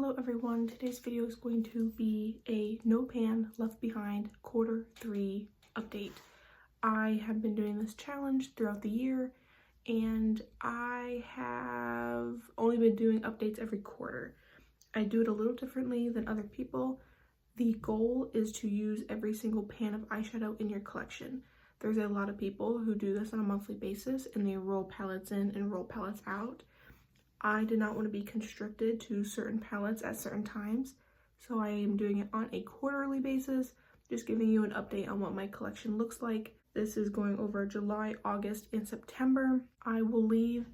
Hello everyone, today's video is going to be a No Pan Left Behind Q3 update. I have been doing this challenge throughout the year and I have only been doing updates every quarter. I do it a little differently than other people. The goal is to use every single pan of eyeshadow in your collection. There's a lot of people who do this on a monthly basis and they roll palettes in and roll palettes out. I did not want to be constricted to certain palettes at certain times, so I am doing it on a quarterly basis, just giving you an update on what my collection looks like. This is going over July, August, and September. I will leave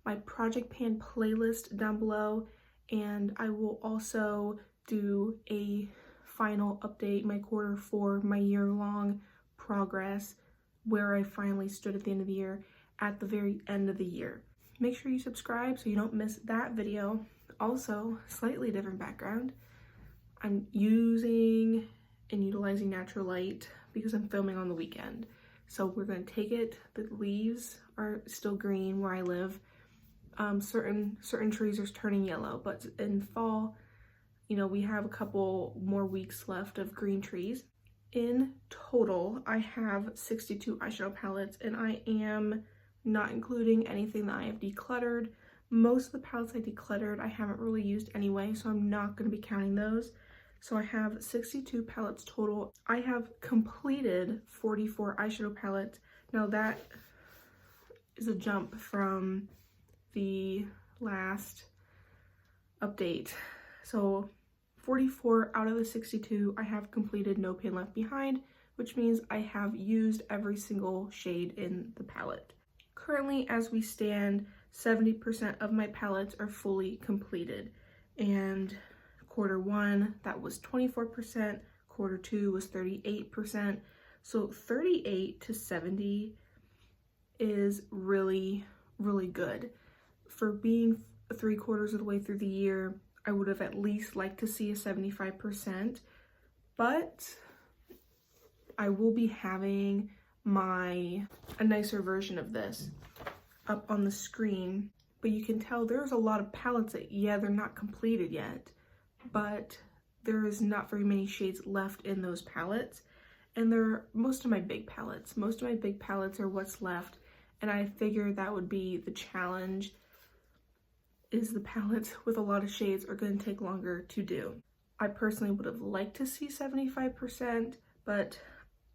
my project pan playlist down below, and I will also do a final update, my Q4, my year-long progress, where I finally stood at the end of the year, at the very end of the year. Make sure you subscribe so you don't miss that video. Also, slightly different background. I'm using and utilizing natural light because I'm filming on the weekend. So we're going to take it. The leaves are still green where I live. Certain trees are turning yellow, but in fall, you know, we have a couple more weeks left of green trees. In total, I have 62 eyeshadow palettes, and I am not including anything that I have decluttered. Most of the palettes I decluttered I haven't really used anyway, so I'm not going to be counting those. So I have 62 palettes total. I have completed 44 eyeshadow palettes. Now that is a jump from the last update. So 44 out of the 62 I have completed No Pan Left Behind, which means I have used every single shade in the palette. Currently, as we stand, 70% of my palettes are fully completed, and Q1 that was 24%, Q2 was 38%, so 38 to 70 is really good. For being 3/4 of the way through the year, I would have at least liked to see a 75%, but I will be having a nicer version of this up on the screen, but you can tell there's a lot of palettes that, yeah, they're not completed yet, but there is not very many shades left in those palettes, and they're most of my big palettes are what's left, and I figured that would be the challenge, is the palettes with a lot of shades are going to take longer to do. I personally would have liked to see 75%, but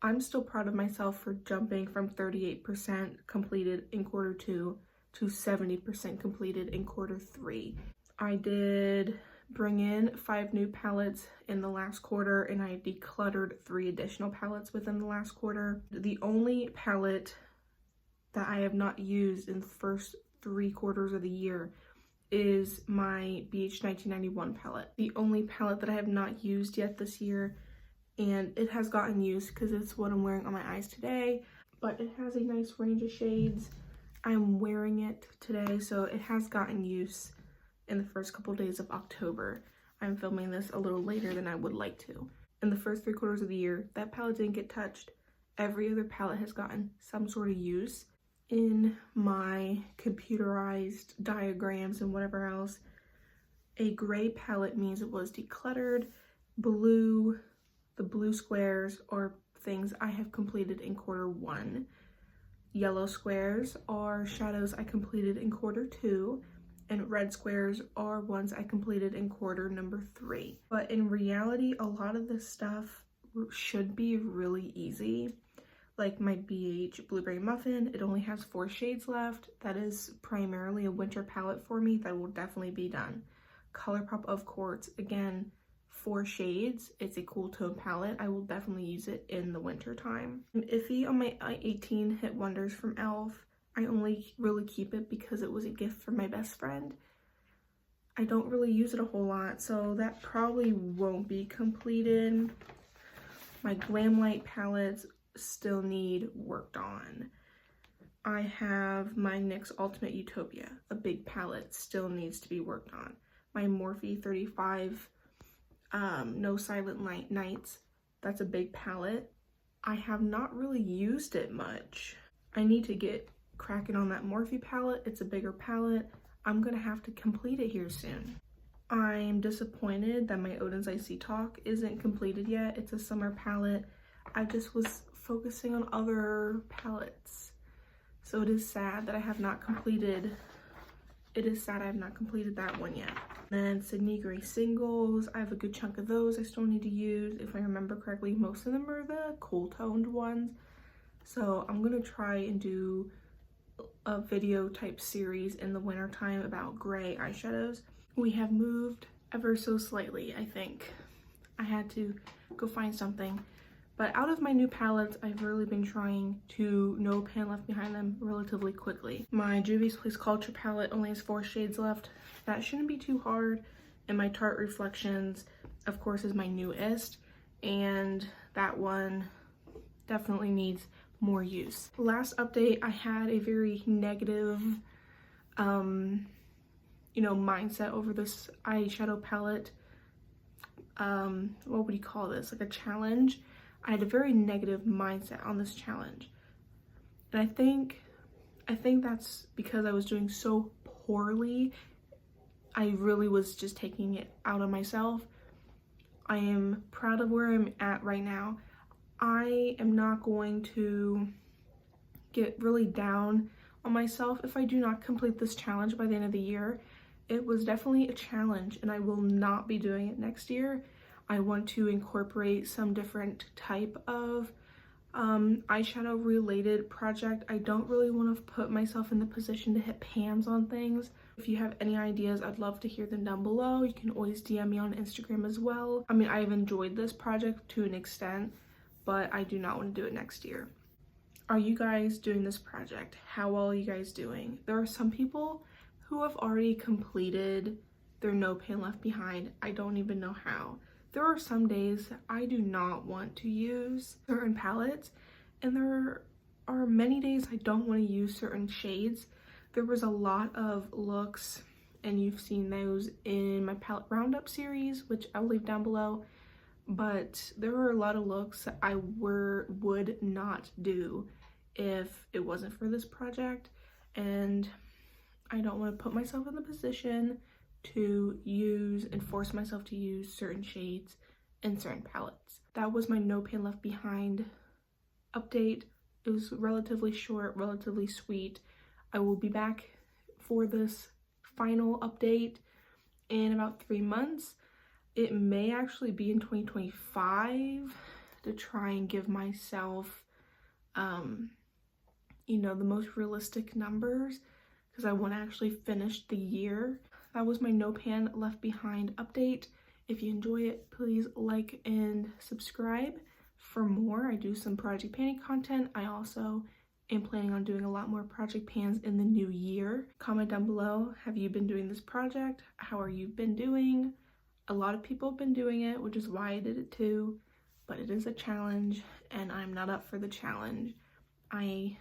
I'm still proud of myself for jumping from 38% completed in Q2 to 70% completed in Q3. I did bring in 5 new palettes in the last quarter, and I decluttered 3 additional palettes within the last quarter. The only palette that I have not used in the first 3/4 of the year is my BH 1991 palette. The only palette that I have not used yet this year, and it has gotten used because it's what I'm wearing on my eyes today, but it has a nice range of shades. I'm wearing it today, so it has gotten use in the first couple of days of October. I'm filming this a little later than I would like to. In the first 3/4 of the year, that palette didn't get touched. Every other palette has gotten some sort of use. In my computerized diagrams and whatever else, a gray palette means it was decluttered. The blue squares are things I have completed in Q1. Yellow squares are shadows I completed in Q2, and red squares are ones I completed in Q3. But in reality, a lot of this stuff should be really easy. Like my BH Blueberry Muffin, it only has 4 shades left. That is primarily a winter palette for me. That will definitely be done. ColourPop of Quartz, again, 4 shades. It's a cool tone palette. I will definitely use it in the winter time. I'm iffy on my 18 Hit Wonders from e.l.f. I only really keep it because it was a gift from my best friend. I don't really use it a whole lot, so that probably won't be completed. My Glamlight palettes still need worked on. I have my NYX Ultimate Utopia, a big palette, still needs to be worked on. My Morphe 35 No Silent Nights, that's a big palette. I have not really used it much. I need to get cracking on that Morphe palette. It's a bigger palette. I'm gonna have to complete it here soon. I'm disappointed that my Odin's Icy Talk isn't completed yet. It's a summer palette. I just was focusing on other palettes. So it is sad that I have not completed, that one yet. Then Sydney Gray singles, I have a good chunk of those I still need to use. If I remember correctly, most of them are the cool toned ones. So I'm gonna try and do a video type series in the winter time about gray eyeshadows. We have moved ever so slightly, I think. I had to go find something. But out of my new palettes, I've really been trying to no pan left behind them relatively quickly. My Juvia's Place Culture palette only has 4 shades left. That shouldn't be too hard. And my Tarte Reflections, of course, is my newest. And that one definitely needs more use. Last update, I had a very negative, mindset over this eyeshadow palette. What would you call this? Like a challenge. I had a very negative mindset on this challenge. And I think that's because I was doing so poorly. I really was just taking it out on myself. I am proud of where I'm at right now. I am not going to get really down on myself if I do not complete this challenge by the end of the year. It was definitely a challenge and I will not be doing it next year. I want to incorporate some different type of eyeshadow related project. I don't really want to put myself in the position to hit pans on things. If you have any ideas, I'd love to hear them down below. You can always DM me on Instagram as well. I mean, I've enjoyed this project to an extent, but I do not want to do it next year. Are you guys doing this project? How well are you guys doing? There are some people who have already completed their no pan left behind. I don't even know how. There are some days I do not want to use certain palettes, and there are many days I don't want to use certain shades. There was a lot of looks, and you've seen those in my palette roundup series, which I'll leave down below, but there were a lot of looks that I would not do if it wasn't for this project, and I don't want to put myself in the position to use and force myself to use certain shades and certain palettes. That was my no pan left behind update. It was relatively short, relatively sweet. I will be back for this final update in about 3 months. It may actually be in 2025 to try and give myself the most realistic numbers, because I want to actually finish the year. That was my no pan left behind update. If you enjoy it, please like and subscribe for more. I do some project panning content. I also am planning on doing a lot more project pans in the new year. Comment down below, have you been doing this project? How are you been doing? A lot of people have been doing it, which is why I did it too, but it is a challenge and I'm not up for the challenge. I'll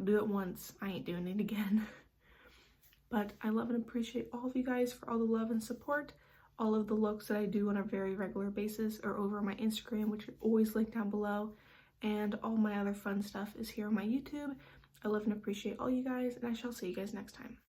do it once, I ain't doing it again. But I love and appreciate all of you guys for all the love and support. All of the looks that I do on a very regular basis are over on my Instagram, which is always linked down below. And all my other fun stuff is here on my YouTube. I love and appreciate all you guys, and I shall see you guys next time.